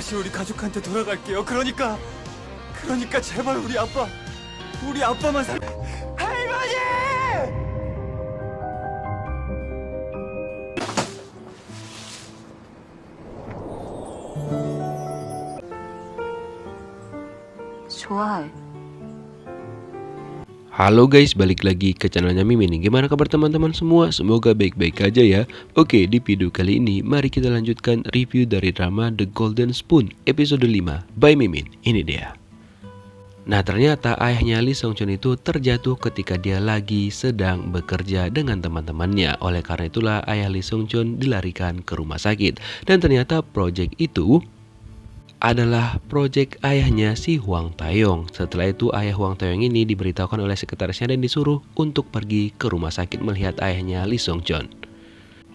다시 우리 가족한테 돌아갈게요. 그러니까 제발 우리 아빠만 할머니! 좋아해. Halo guys, balik lagi ke channelnya Mimin. Gimana kabar teman-teman semua? Semoga baik-baik aja ya. Oke, di video kali ini mari kita lanjutkan review dari drama The Golden Spoon episode 5 by Mimin. Ini dia. Nah, ternyata ayahnya Lee Song Chun itu terjatuh ketika dia lagi sedang bekerja dengan teman-temannya. Oleh karena itulah ayah Lee Song Chun dilarikan ke rumah sakit. Dan ternyata project itu adalah proyek ayahnya si Hwang Tae-yong. Setelah itu ayah Hwang Tae-yong ini diberitahukan oleh sekretarisnya dan disuruh untuk pergi ke rumah sakit melihat ayahnya Lee Song Chun.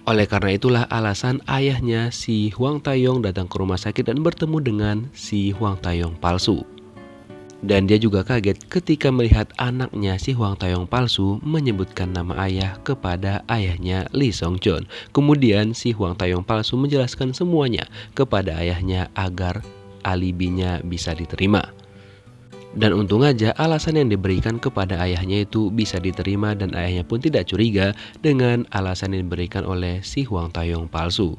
Oleh karena itulah alasan ayahnya si Hwang Tae-yong datang ke rumah sakit dan bertemu dengan si Hwang Tae-yong palsu. Dan dia juga kaget ketika melihat anaknya si Hwang Tae-yong palsu menyebutkan nama ayah kepada ayahnya Lee Song Chun. Kemudian si Hwang Tae-yong palsu menjelaskan semuanya kepada ayahnya agar alibinya bisa diterima. Dan untung aja alasan yang diberikan kepada ayahnya itu bisa diterima dan ayahnya pun tidak curiga dengan alasan yang diberikan oleh si Hwang Tae-yong palsu.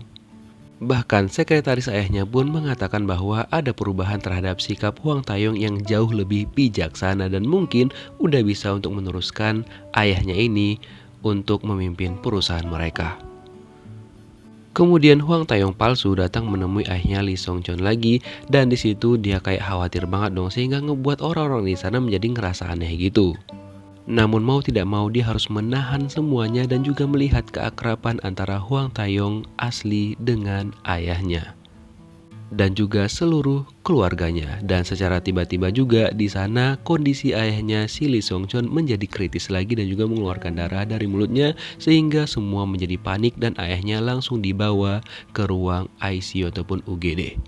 Bahkan sekretaris ayahnya pun mengatakan bahwa ada perubahan terhadap sikap Hwang Tae-yong yang jauh lebih bijaksana dan mungkin udah bisa untuk meneruskan ayahnya ini untuk memimpin perusahaan mereka. Kemudian Hwang Tae-yong palsu datang menemui ayahnya Lee Song Chun lagi dan di situ dia kayak khawatir banget dong sehingga ngebuat orang-orang di sana menjadi ngerasa aneh gitu. Namun mau tidak mau dia harus menahan semuanya dan juga melihat keakraban antara Hwang Tae-yong asli dengan ayahnya dan juga seluruh keluarganya. Dan secara tiba-tiba juga di sana kondisi ayahnya si Lee Song Chun menjadi kritis lagi dan juga mengeluarkan darah dari mulutnya sehingga semua menjadi panik dan ayahnya langsung dibawa ke ruang ICU ataupun UGD.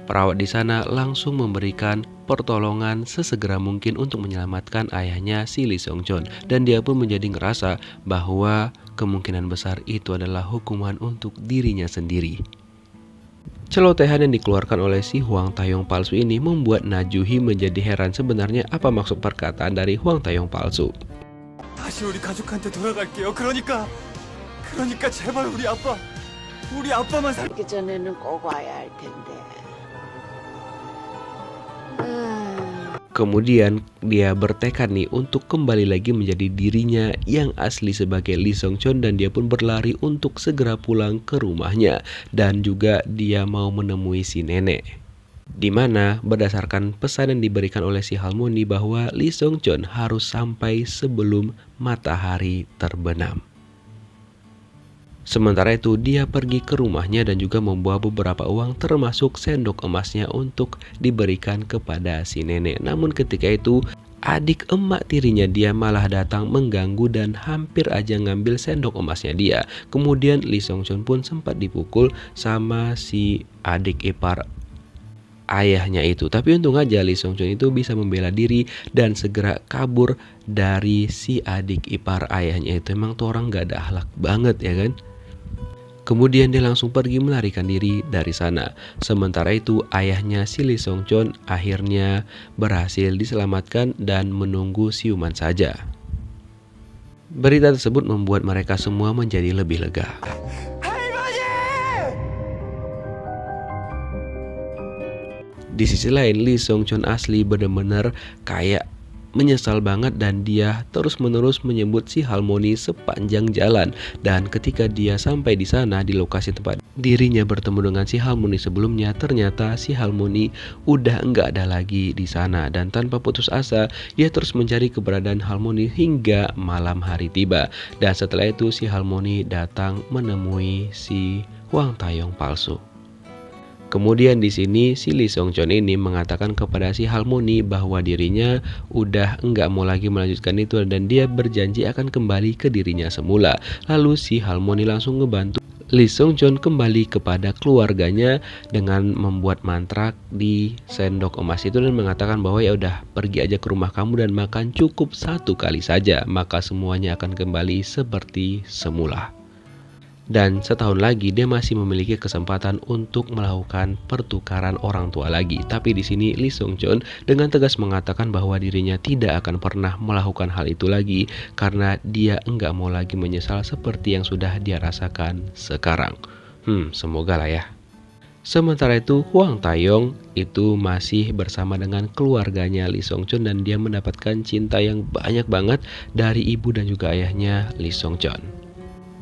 Perawat di sana langsung memberikan pertolongan sesegera mungkin untuk menyelamatkan ayahnya si Lee Song Chun dan dia pun menjadi ngerasa bahwa kemungkinan besar itu adalah hukuman untuk dirinya sendiri. Celotehan yang dikeluarkan oleh si Hwang Tae-yong palsu ini membuat Na Ju-hee menjadi heran sebenarnya apa maksud perkataan dari Hwang Tae-yong palsu. 다시 우리 가족한테 돌아갈게요. 그러니까 제발 우리 아빠만 그 전에는 꼭 와야 할 텐데. Kemudian dia bertekad nih untuk kembali lagi menjadi dirinya yang asli sebagai Lee Song Chun dan dia pun berlari untuk segera pulang ke rumahnya dan juga dia mau menemui si nenek. Dimana berdasarkan pesan yang diberikan oleh si Halmoni bahwa Lee Song Chun harus sampai sebelum matahari terbenam. Sementara itu dia pergi ke rumahnya dan juga membawa beberapa uang termasuk sendok emasnya untuk diberikan kepada si nenek. Namun ketika itu adik emak tirinya dia malah datang mengganggu dan hampir aja ngambil sendok emasnya dia. Kemudian Lee Song Chun pun sempat dipukul sama si adik ipar ayahnya itu. Tapi untung aja Lee Song Chun itu bisa membela diri dan segera kabur dari si adik ipar ayahnya itu. Emang tuh orang gak ada akhlak banget ya kan. Kemudian dia langsung pergi melarikan diri dari sana. Sementara itu ayahnya si Lee Song Chun akhirnya berhasil diselamatkan dan menunggu siuman saja. Berita tersebut membuat mereka semua menjadi lebih lega. Di sisi lain Lee Song Chun asli benar-benar kayak menyesal banget dan dia terus-menerus menyebut si Halmoni sepanjang jalan. Dan ketika dia sampai di sana di lokasi tempat dirinya bertemu dengan si Halmoni sebelumnya, ternyata si Halmoni udah enggak ada lagi di sana. Dan tanpa putus asa dia terus mencari keberadaan Halmoni hingga malam hari tiba. Dan setelah itu si Halmoni datang menemui si Hwang Tae-yong palsu. Kemudian di sini si Lee Song Chun ini mengatakan kepada si Halmoni bahwa dirinya udah enggak mau lagi melanjutkan itu dan dia berjanji akan kembali ke dirinya semula. Lalu si Halmoni langsung ngebantu Lee Song Chun kembali kepada keluarganya dengan membuat mantra di sendok emas itu dan mengatakan bahwa ya udah pergi aja ke rumah kamu dan makan cukup satu kali saja maka semuanya akan kembali seperti semula. Dan setahun lagi dia masih memiliki kesempatan untuk melakukan pertukaran orang tua lagi. Tapi di sini Lee Sung Chun dengan tegas mengatakan bahwa dirinya tidak akan pernah melakukan hal itu lagi karena dia enggak mau lagi menyesal seperti yang sudah dia rasakan sekarang. Semoga lah ya. Sementara itu Hwang Tae-yong itu masih bersama dengan keluarganya Lee Sung Chun dan dia mendapatkan cinta yang banyak banget dari ibu dan juga ayahnya Lee Sung Chun.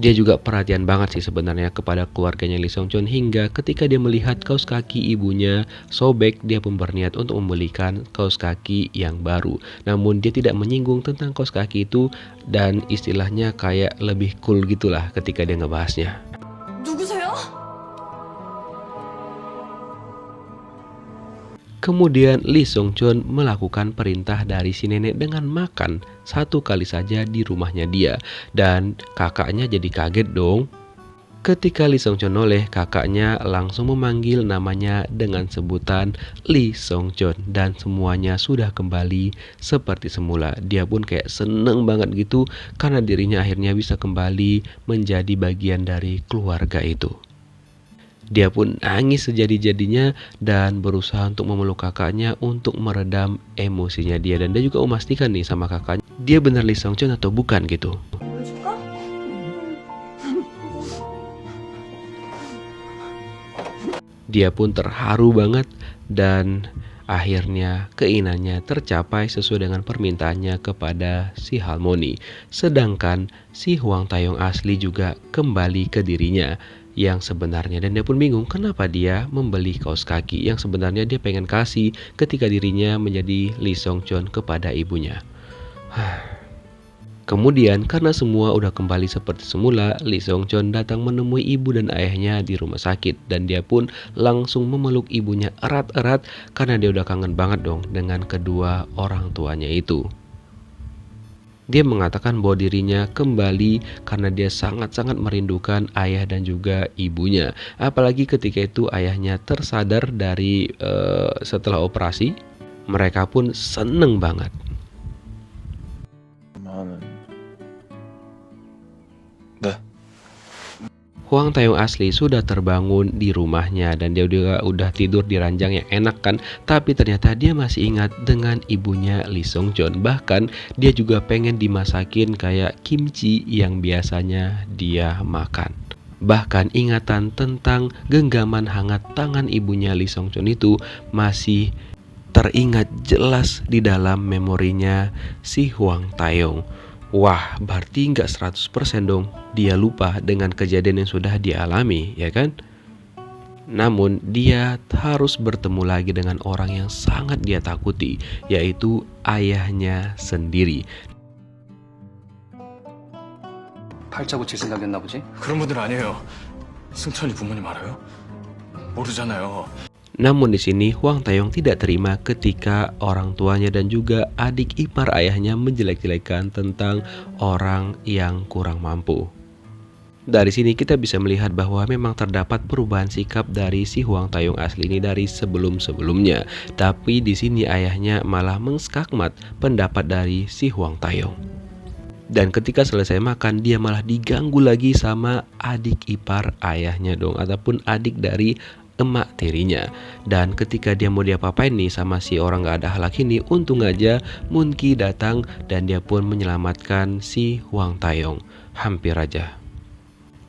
Dia juga perhatian banget sih sebenarnya kepada keluarganya Lee Sung Chun hingga ketika dia melihat kaos kaki ibunya sobek, dia pun berniat untuk membelikan kaos kaki yang baru. Namun dia tidak menyinggung tentang kaos kaki itu dan istilahnya kayak lebih cool gitulah ketika dia ngebahasnya. 누구세요? Kemudian Lee Sung Chun melakukan perintah dari si nenek dengan makan satu kali saja di rumahnya dia. Dan kakaknya jadi kaget dong. Ketika Lee Sung Chun noleh, kakaknya langsung memanggil namanya dengan sebutan Lee Sung Chun. Dan semuanya sudah kembali seperti semula. Dia pun kayak seneng banget gitu karena dirinya akhirnya bisa kembali menjadi bagian dari keluarga itu. Dia pun nangis sejadi-jadinya dan berusaha untuk memeluk kakaknya untuk meredam emosinya dia. Dan dia juga memastikan nih sama kakaknya, dia benar Lee Sung Chun atau bukan gitu. 보여줄까? Dia pun terharu banget dan akhirnya keinginannya tercapai sesuai dengan permintaannya kepada si Harmony. Sedangkan si Hwang Tae-yong asli juga kembali ke dirinya yang sebenarnya, dan dia pun bingung kenapa dia membeli kaos kaki yang sebenarnya dia pengen kasih ketika dirinya menjadi Lee Sung Chun kepada ibunya. Kemudian karena semua udah kembali seperti semula, Lee Sung Chun datang menemui ibu dan ayahnya di rumah sakit dan dia pun langsung memeluk ibunya erat-erat karena dia udah kangen banget dong dengan kedua orang tuanya itu. Dia mengatakan bahwa dirinya kembali karena dia sangat-sangat merindukan ayah dan juga ibunya. Apalagi ketika itu ayahnya tersadar dari setelah operasi, mereka pun seneng banget. Hwang Tae-yong asli sudah terbangun di rumahnya dan dia juga udah tidur di ranjang yang enak kan. Tapi ternyata dia masih ingat dengan ibunya Lee Sung Chun. Bahkan dia juga pengen dimasakin kayak kimchi yang biasanya dia makan. Bahkan ingatan tentang genggaman hangat tangan ibunya Lee Sung Chun itu masih teringat jelas di dalam memorinya si Hwang Tae-yong. Wah, berarti nggak 100% dong dia lupa dengan kejadian yang sudah dia alami, ya kan? Namun dia harus bertemu lagi dengan orang yang sangat dia takuti, yaitu ayahnya sendiri. 팔자 고칠 생각이었나 보지? 그런 분들 아니에요. 승천이 부모님 알아요? 모르잖아요. Namun di sini Hwang Tae-yong tidak terima ketika orang tuanya dan juga adik ipar ayahnya menjelek-jelekan tentang orang yang kurang mampu. Dari sini kita bisa melihat bahwa memang terdapat perubahan sikap dari si Hwang Tae-yong asli ini dari sebelum-sebelumnya. Tapi di sini ayahnya malah mengskakmat pendapat dari si Hwang Tae-yong. Dan ketika selesai makan, dia malah diganggu lagi sama adik ipar ayahnya dong, ataupun adik dari emak tirinya. Dan ketika dia mau diapa-apain nih sama si orang gak ada akhlak ini, untung aja Moon Ki datang dan dia pun menyelamatkan si Hwang Tae-yong. Hampir aja.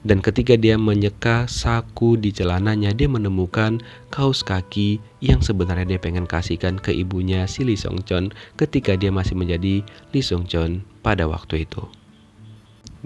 Dan ketika dia menyeka saku di celananya, dia menemukan kaos kaki yang sebenarnya dia pengen kasihkan ke ibunya si Lee Sung Chun ketika dia masih menjadi Lee Sung Chun pada waktu itu.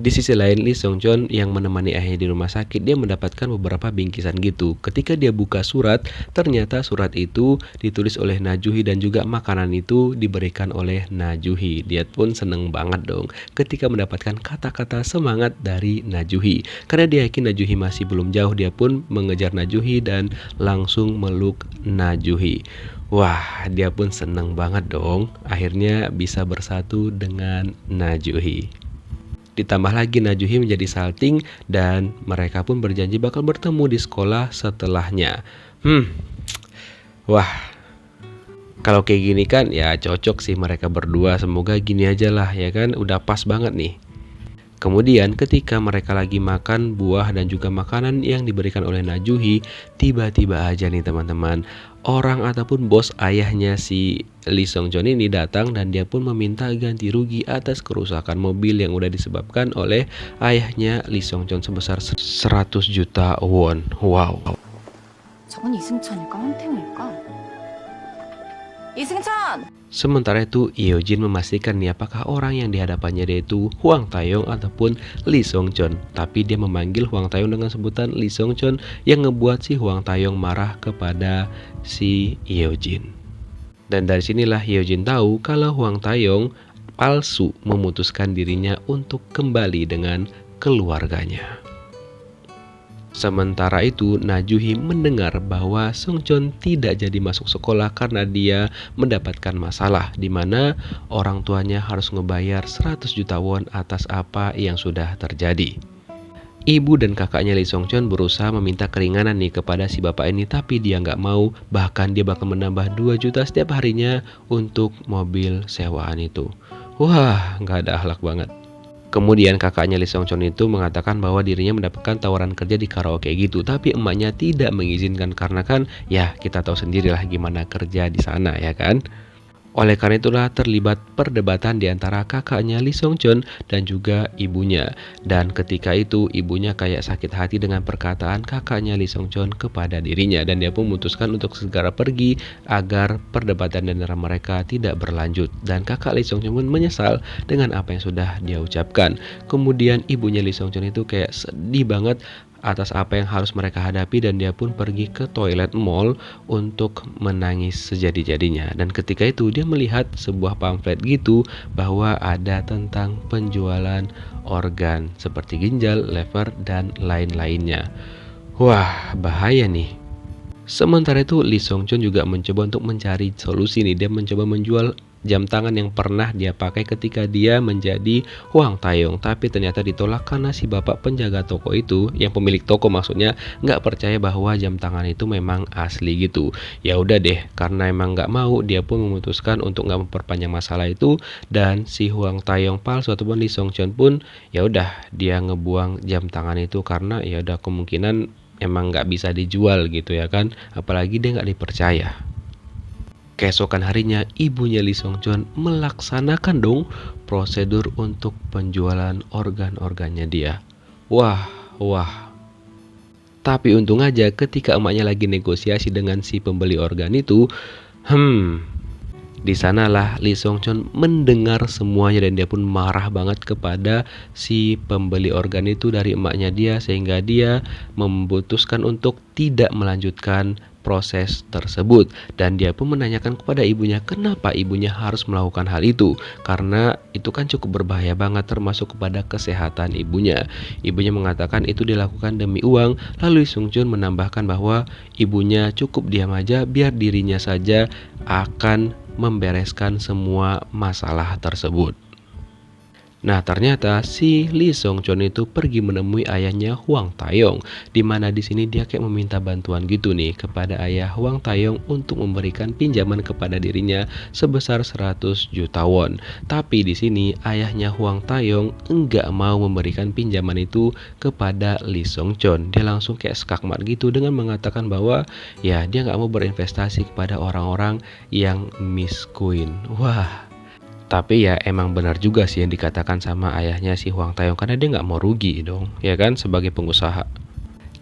Di sisi lain, Lee Sung Chun yang menemani ayahnya di rumah sakit, dia mendapatkan beberapa bingkisan gitu. Ketika dia buka surat, ternyata surat itu ditulis oleh Najuhi dan juga makanan itu diberikan oleh Najuhi. Dia pun seneng banget dong ketika mendapatkan kata-kata semangat dari Najuhi. Karena dia yakin Najuhi masih belum jauh, dia pun mengejar Najuhi dan langsung meluk Najuhi. Wah, dia pun seneng banget dong. Akhirnya bisa bersatu dengan Najuhi. Ditambah lagi Najuhi menjadi salting dan mereka pun berjanji bakal bertemu di sekolah setelahnya. Wah, kalau kayak gini kan ya cocok sih mereka berdua. Semoga gini aja lah ya kan, udah pas banget nih. Kemudian ketika mereka lagi makan buah dan juga makanan yang diberikan oleh Najuhi, tiba-tiba aja nih teman-teman, orang ataupun bos ayahnya si Lee Sung Chon ini datang dan dia pun meminta ganti rugi atas kerusakan mobil yang udah disebabkan oleh ayahnya Lee Sung Chon sebesar 100 juta won. Wow. 저건 이승찬일까 황태웅일까? 이승찬! Sementara itu, Yeojin memastikan nih apakah orang yang dihadapannya dia itu Hwang Taeyong ataupun Lee Sung Chon. Tapi dia memanggil Hwang Taeyong dengan sebutan Lee Sung Chon yang ngebuat si Hwang Taeyong marah kepada si Yeojin. Dan dari sinilah Yeojin tahu kalau Hwang Taeyong palsu memutuskan dirinya untuk kembali dengan keluarganya. Sementara itu, Najuhi mendengar bahwa Sung Chon tidak jadi masuk sekolah karena dia mendapatkan masalah di mana orang tuanya harus ngebayar 100 juta won atas apa yang sudah terjadi. Ibu dan kakaknya Lee Sung Chon berusaha meminta keringanan nih kepada si bapak ini, tapi dia nggak mau, bahkan dia bakal menambah 2 juta setiap harinya untuk mobil sewaan itu. Wah, nggak ada akhlak banget. Kemudian kakaknya Lee Sung Chon itu mengatakan bahwa dirinya mendapatkan tawaran kerja di karaoke gitu, tapi emaknya tidak mengizinkan karena kan ya kita tahu sendirilah gimana kerja di sana ya kan. Oleh karena itulah terlibat perdebatan di antara kakaknya Lee Sung Chon dan juga ibunya. Dan ketika itu ibunya kayak sakit hati dengan perkataan kakaknya Lee Sung Chon kepada dirinya. Dan dia pun memutuskan untuk segera pergi agar perdebatan di antara mereka tidak berlanjut. Dan kakak Lee Sung Chon pun menyesal dengan apa yang sudah dia ucapkan. Kemudian ibunya Lee Sung Chon itu kayak sedih banget atas apa yang harus mereka hadapi dan dia pun pergi ke toilet mall untuk menangis sejadi-jadinya. Dan ketika itu dia melihat sebuah pamflet gitu bahwa ada tentang penjualan organ seperti ginjal, lever, dan lain-lainnya. Wah, bahaya nih. Sementara itu Lee Sung Chon juga mencoba untuk mencari solusi nih. Dia mencoba menjual jam tangan yang pernah dia pakai ketika dia menjadi Hwang Taeyong, tapi ternyata ditolak karena si bapak penjaga toko itu, yang pemilik toko maksudnya, nggak percaya bahwa jam tangan itu memang asli gitu. Ya udah deh, karena emang nggak mau, dia pun memutuskan untuk nggak memperpanjang masalah itu, dan si Hwang Taeyong palsu ataupun Lee Sung Chon pun ya udah dia ngebuang jam tangan itu karena ya udah kemungkinan emang nggak bisa dijual gitu ya kan, apalagi dia nggak dipercaya. Keesokan harinya, ibunya Lee Sung Chon melaksanakan dong prosedur untuk penjualan organ-organnya dia. Wah. Tapi untung aja ketika emaknya lagi negosiasi dengan si pembeli organ itu, di sanalah Lee Sung Chon mendengar semuanya dan dia pun marah banget kepada si pembeli organ itu dari emaknya dia, sehingga dia memutuskan untuk tidak melanjutkan proses tersebut. Dan dia pun menanyakan kepada ibunya kenapa ibunya harus melakukan hal itu, karena itu kan cukup berbahaya banget termasuk kepada kesehatan ibunya. Ibunya mengatakan itu dilakukan demi uang. Lalu Sung Chon menambahkan bahwa ibunya cukup diam aja biar dirinya saja akan membereskan semua masalah tersebut. Nah, ternyata si Lee Sung Chon itu pergi menemui ayahnya Hwang Taeyong, di mana di sini dia kayak meminta bantuan gitu nih kepada ayah Hwang Taeyong untuk memberikan pinjaman kepada dirinya sebesar 100 juta won. Tapi di sini ayahnya Hwang Taeyong enggak mau memberikan pinjaman itu kepada Lee Sung Chon. Dia langsung kayak skakmat gitu dengan mengatakan bahwa ya dia nggak mau berinvestasi kepada orang-orang yang miskin. Wah. Tapi ya emang benar juga sih yang dikatakan sama ayahnya si Hwang Taeyong, karena dia nggak mau rugi dong, ya kan, sebagai pengusaha.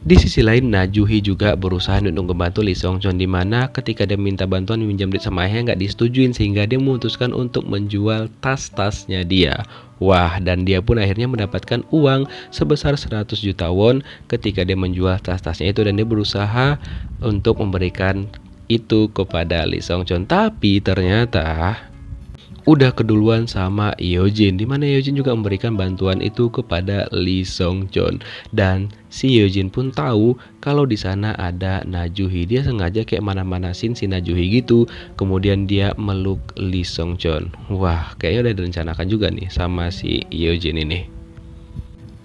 Di sisi lain, Najuhi juga berusaha untuk membantu Lee Sung Chon, di mana ketika dia minta bantuan meminjam duit sama ayahnya nggak disetujuin, sehingga dia memutuskan untuk menjual tas-tasnya dia. Wah, dan dia pun akhirnya mendapatkan uang sebesar 100 juta won ketika dia menjual tas-tasnya itu, dan dia berusaha untuk memberikan itu kepada Lee Sung Chon. Tapi ternyata udah keduluan sama Yeojin, dimana Yeojin juga memberikan bantuan itu kepada Lee Sung Chon. Dan si Yeojin pun tahu kalau di sana ada Najuhi. Dia sengaja kayak mana-manasin si Najuhi gitu, kemudian dia meluk Lee Sung Chon. Wah, kayaknya udah direncanakan juga nih sama si Yeojin ini.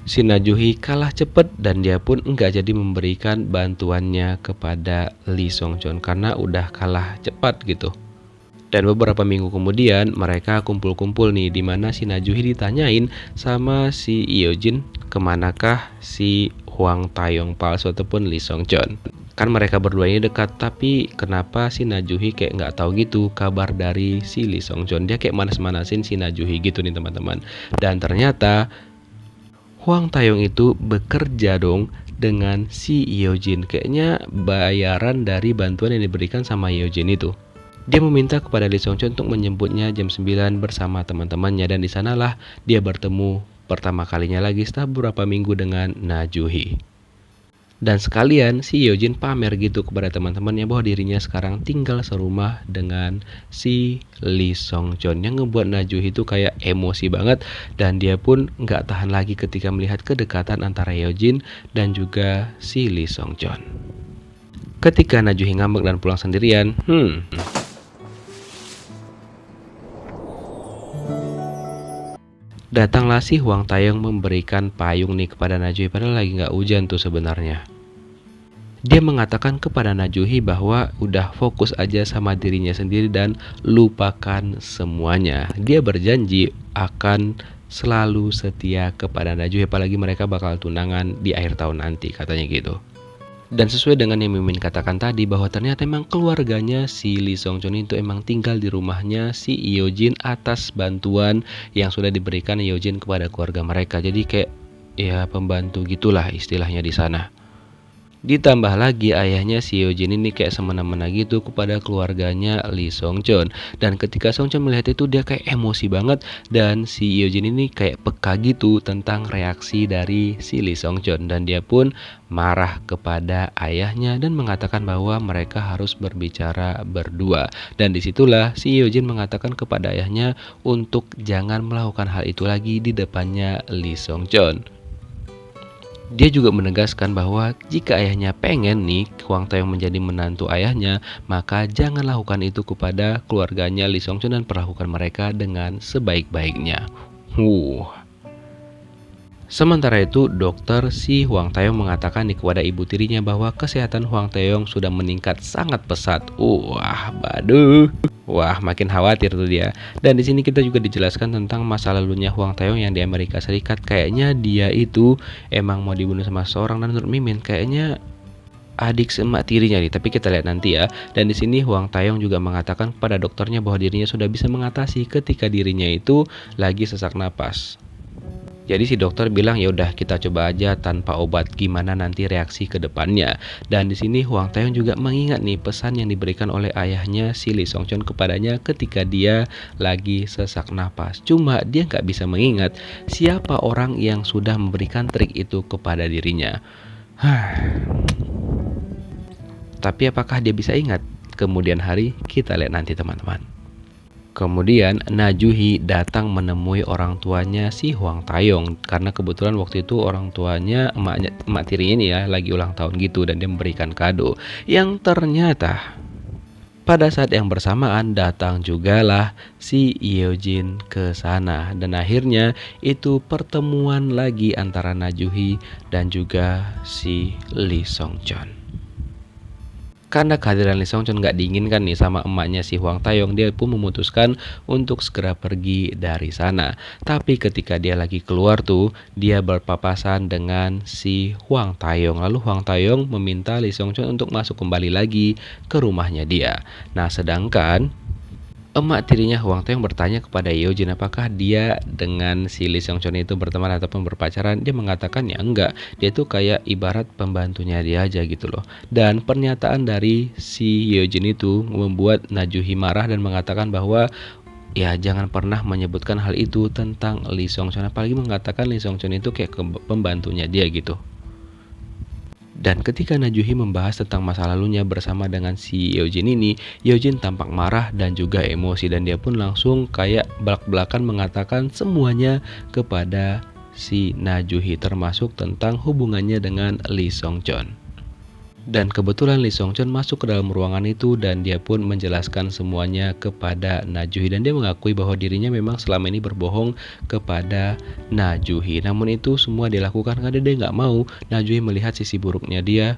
Si Najuhi kalah cepet dan dia pun enggak jadi memberikan bantuannya kepada Lee Sung Chon karena udah kalah cepat gitu. Dan beberapa minggu kemudian mereka kumpul-kumpul nih, dimana si Najuhi ditanyain sama si Yeojin kemanakah si Hwang Taeyong palsu ataupun Lee Song Chon. Kan mereka berdua ini dekat, tapi kenapa si Najuhi kayak nggak tahu gitu kabar dari si Lee Song Chon. Dia kayak manas-manasin si Najuhi gitu nih teman-teman. Dan ternyata Hwang Taeyong itu bekerja dong dengan si Yeojin. Kayaknya bayaran dari bantuan yang diberikan sama Yeojin itu. Dia meminta kepada Lee Song Chon untuk menjemputnya jam 9 bersama teman-temannya, dan di sanalah dia bertemu pertama kalinya lagi setelah beberapa minggu dengan Najuhi. Dan sekalian si Yeojin pamer gitu kepada teman-temannya bahwa dirinya sekarang tinggal serumah dengan si Lee Song Chon, yang ngebuat Najuhi itu kayak emosi banget, dan dia pun nggak tahan lagi ketika melihat kedekatan antara Yeojin dan juga si Lee Song Chon. Ketika Najuhi ngambek dan pulang sendirian, datanglah si Hwang Taeyong memberikan payung nih kepada Najuhi, padahal lagi nggak hujan tuh sebenarnya. Dia mengatakan kepada Najuhi bahwa udah fokus aja sama dirinya sendiri dan lupakan semuanya. Dia berjanji akan selalu setia kepada Najuhi, apalagi mereka bakal tunangan di akhir tahun nanti, katanya gitu. Dan sesuai dengan yang Mimin katakan tadi, bahwa ternyata emang keluarganya si Lee Song Chon itu emang tinggal di rumahnya si Yeojin atas bantuan yang sudah diberikan Yeojin kepada keluarga mereka. Jadi kayak ya pembantu gitulah istilahnya di sana. Ditambah lagi ayahnya si Yeojin ini kayak semena-mena gitu kepada keluarganya Lee Song Chon. Dan ketika Song Chon melihat itu dia kayak emosi banget, dan si Yeojin ini kayak peka gitu tentang reaksi dari si Lee Song Chon, dan dia pun marah kepada ayahnya dan mengatakan bahwa mereka harus berbicara berdua. Dan disitulah si Yeojin mengatakan kepada ayahnya untuk jangan melakukan hal itu lagi di depannya Lee Song Chon. Dia juga menegaskan bahwa jika ayahnya pengen nih Hwang Taeyong menjadi menantu ayahnya, maka jangan lakukan itu kepada keluarganya Lee Song Chon dan perlakukan mereka dengan sebaik-baiknya. Sementara itu, dokter si Hwang Taeyong mengatakan nih kepada ibu tirinya bahwa kesehatan Hwang Taeyong sudah meningkat sangat pesat. Wah, makin khawatir tuh dia. Dan di sini kita juga dijelaskan tentang masa lalunya Hwang Taeyong yang di Amerika Serikat. Kayaknya dia itu emang mau dibunuh sama seorang, dan menurut Mimin kayaknya adik semak tirinya nih, tapi kita lihat nanti ya. Dan di sini Hwang Taeyong juga mengatakan kepada dokternya bahwa dirinya sudah bisa mengatasi ketika dirinya itu lagi sesak napas. Jadi si dokter bilang ya udah kita coba aja tanpa obat, gimana nanti reaksi ke depannya. Dan di sini Hwang Taeyong juga mengingat nih pesan yang diberikan oleh ayahnya si Lee Song Chon kepadanya ketika dia lagi sesak napas. Cuma dia nggak bisa mengingat siapa orang yang sudah memberikan trik itu kepada dirinya. Tapi apakah dia bisa ingat? Kemudian hari kita lihat nanti teman-teman. Kemudian Najuhi datang menemui orang tuanya si Hwang Taeyong, karena kebetulan waktu itu orang tuanya emak tirinya ini ya lagi ulang tahun gitu, dan dia memberikan kado yang ternyata pada saat yang bersamaan datang jugalah si Yeojin ke sana, dan akhirnya itu pertemuan lagi antara Najuhi dan juga si Lee Song Chon. Karena kehadiran Lee Song Chon gak diinginkan nih sama emaknya si Hwang Taeyong, dia pun memutuskan untuk segera pergi dari sana. Tapi ketika dia lagi keluar tuh, dia berpapasan dengan si Hwang Taeyong. Lalu Hwang Taeyong meminta Lee Song Chon untuk masuk kembali lagi ke rumahnya dia. Nah, sedangkan emak tirinya Hwang Taeyong bertanya kepada Yeojin apakah dia dengan si Lee Song Chon itu berteman ataupun berpacaran. Dia mengatakan ya enggak, dia tuh kayak ibarat pembantunya dia aja gitu loh. Dan pernyataan dari si Yeojin itu membuat Najuhi marah dan mengatakan bahwa ya jangan pernah menyebutkan hal itu tentang Lee Song Chon, apalagi mengatakan Lee Song Chon itu kayak pembantunya dia gitu. Dan ketika Najuhi membahas tentang masa lalunya bersama dengan si Yeojin ini, Yeojin tampak marah dan juga emosi, dan dia pun langsung kayak belak-belakan mengatakan semuanya kepada si Najuhi, termasuk tentang hubungannya dengan Lee Song Chon. Dan kebetulan Lee Song Chon masuk ke dalam ruangan itu, dan dia pun menjelaskan semuanya kepada Najuhi, dan dia mengakui bahwa dirinya memang selama ini berbohong kepada Najuhi. Namun itu semua dilakukan karena dia nggak mau Najuhi melihat sisi buruknya dia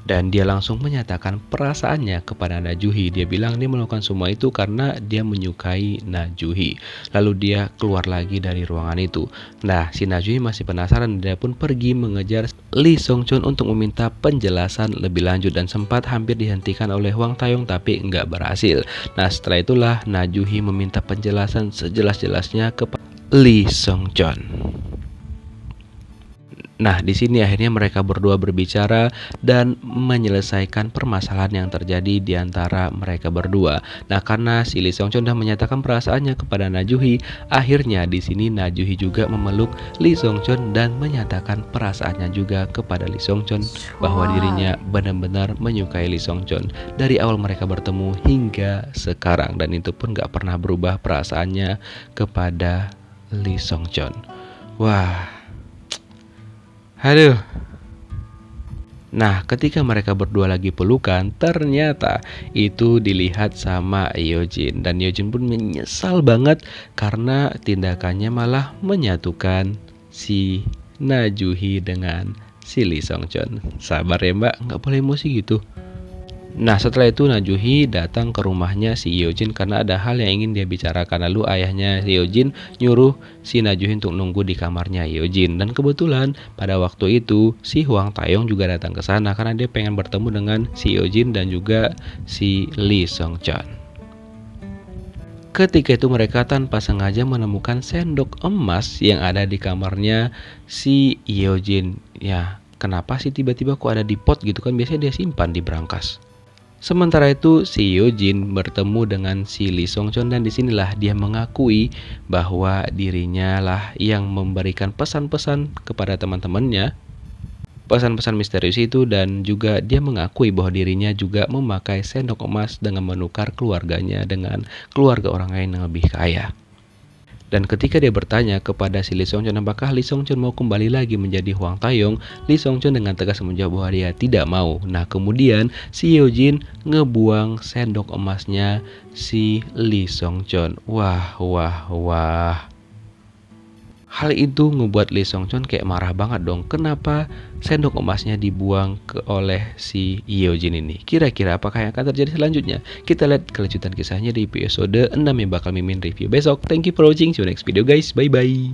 Dan dia langsung menyatakan perasaannya kepada Najuhi. Dia bilang dia melakukan semua itu karena dia menyukai Najuhi. Lalu dia keluar lagi dari ruangan itu. Nah, si Najuhi masih penasaran. Dia pun pergi mengejar Lee Sung-chun untuk meminta penjelasan lebih lanjut. Dan sempat hampir dihentikan oleh Hwang Tae-yong tapi nggak berhasil. Nah, setelah itulah Najuhi meminta penjelasan sejelas-jelasnya kepada Lee Sung-chun. Nah, di sini akhirnya mereka berdua berbicara dan menyelesaikan permasalahan yang terjadi di antara mereka berdua. Nah, karena si Lee Sung-chun sudah menyatakan perasaannya kepada Najuhi, akhirnya di sini Najuhi juga memeluk Lee Sung-chun dan menyatakan perasaannya juga kepada Lee Sung-chun bahwa dirinya benar-benar menyukai Lee Sung-chun dari awal mereka bertemu hingga sekarang, dan itu pun gak pernah berubah perasaannya kepada Lee Sung-chun. Wah. Aduh. Nah, ketika mereka berdua lagi pelukan, ternyata itu dilihat sama Yeojin. Dan Yeojin pun menyesal banget karena tindakannya malah menyatukan si Najuhi dengan si Lee Sung-chun. Sabar ya mbak, nggak boleh emosi gitu. Nah, setelah itu Najuhi datang ke rumahnya si Yeojin karena ada hal yang ingin dia bicarakan. Lalu ayahnya Yeojin nyuruh si Najuhi untuk nunggu di kamarnya Yeojin. Dan kebetulan pada waktu itu si Hwang Tae-yong juga datang ke sana karena dia pengen bertemu dengan si Yeojin dan juga si Lee Sung-chun. Ketika itu mereka tanpa sengaja menemukan sendok emas yang ada di kamarnya si Yeojin. Ya, kenapa sih tiba-tiba kok ada di pot gitu kan, biasanya dia simpan di brankas. Sementara itu si Yeojin bertemu dengan si Lee Sung-chun dan disinilah dia mengakui bahwa dirinya lah yang memberikan pesan-pesan kepada teman-temannya, pesan-pesan misterius itu, dan juga dia mengakui bahwa dirinya juga memakai sendok emas dengan menukar keluarganya dengan keluarga orang lain yang lebih kaya. Dan ketika dia bertanya kepada si Lee Sung-chun apakah Lee Sung-chun mau kembali lagi menjadi Hwang Tae-yong, Lee Sung-chun dengan tegas menjawab bahwa dia tidak mau. Nah, kemudian si Yeojin ngebuang sendok emasnya si Lee Sung-chun. Wah. Hal itu ngebuat Lee Sung-chun kayak marah banget dong. Kenapa sendok emasnya dibuang oleh si Yeojin ini? Kira-kira apakah yang akan terjadi selanjutnya? Kita lihat kelanjutan kisahnya di episode 6 yang bakal Mimin review besok. Thank you for watching. See you next video guys. Bye bye.